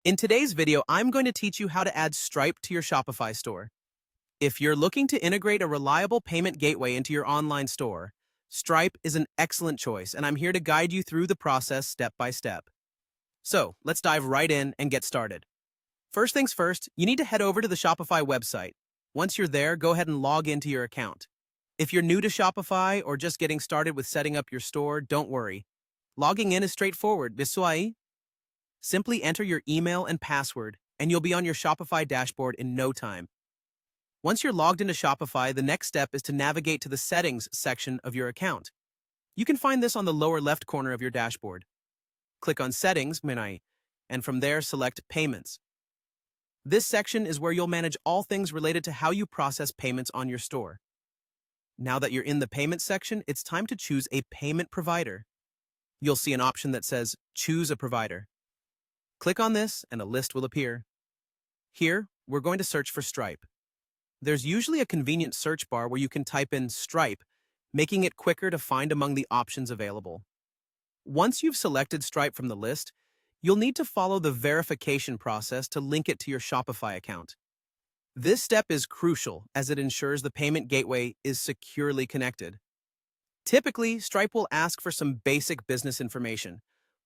In today's video, I'm going to teach you how to add Stripe to your Shopify store. If you're looking to integrate a reliable payment gateway into your online store, Stripe is an excellent choice, and I'm here to guide you through the process step by step. So, let's dive right in and get started. First things first, you need to head over to the Shopify website. Once you're there, go ahead and log into your account. If you're new to Shopify or just getting started with setting up your store, don't worry. Logging in is straightforward. Visuai. Simply enter your email and password, and you'll be on your Shopify dashboard in no time. Once you're logged into Shopify, the next step is to navigate to the Settings section of your account. You can find this on the lower left corner of your dashboard. Click on Settings, and from there select Payments. This section is where you'll manage all things related to how you process payments on your store. Now that you're in the Payments section, it's time to choose a payment provider. You'll see an option that says Choose a Provider. Click on this and a list will appear. Here, we're going to search for Stripe. There's usually a convenient search bar where you can type in Stripe, making it quicker to find among the options available. Once you've selected Stripe from the list, you'll need to follow the verification process to link it to your Shopify account. This step is crucial as it ensures the payment gateway is securely connected. Typically, Stripe will ask for some basic business information,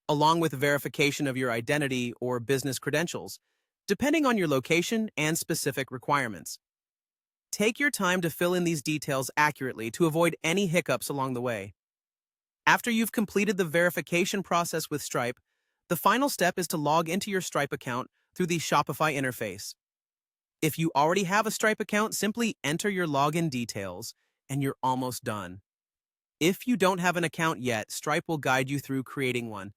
along with verification of your identity or business credentials, depending on your location and specific requirements. Take your time to fill in these details accurately to avoid any hiccups along the way. After you've completed the verification process with Stripe, the final step is to log into your Stripe account through the Shopify interface. If you already have a Stripe account, simply enter your login details, and you're almost done. If you don't have an account yet, Stripe will guide you through creating one.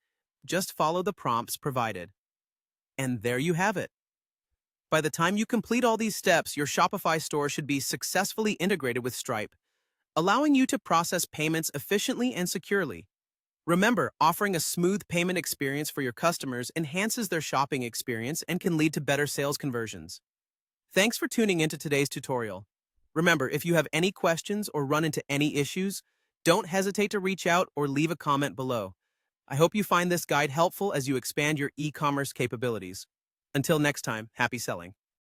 Just follow the prompts provided. And there you have it. By the time you complete all these steps, your Shopify store should be successfully integrated with Stripe, allowing you to process payments efficiently and securely. Remember, offering a smooth payment experience for your customers enhances their shopping experience and can lead to better sales conversions. Thanks for tuning into today's tutorial. Remember, if you have any questions or run into any issues, don't hesitate to reach out or leave a comment below. I hope you find this guide helpful as you expand your e-commerce capabilities. Until next time, happy selling.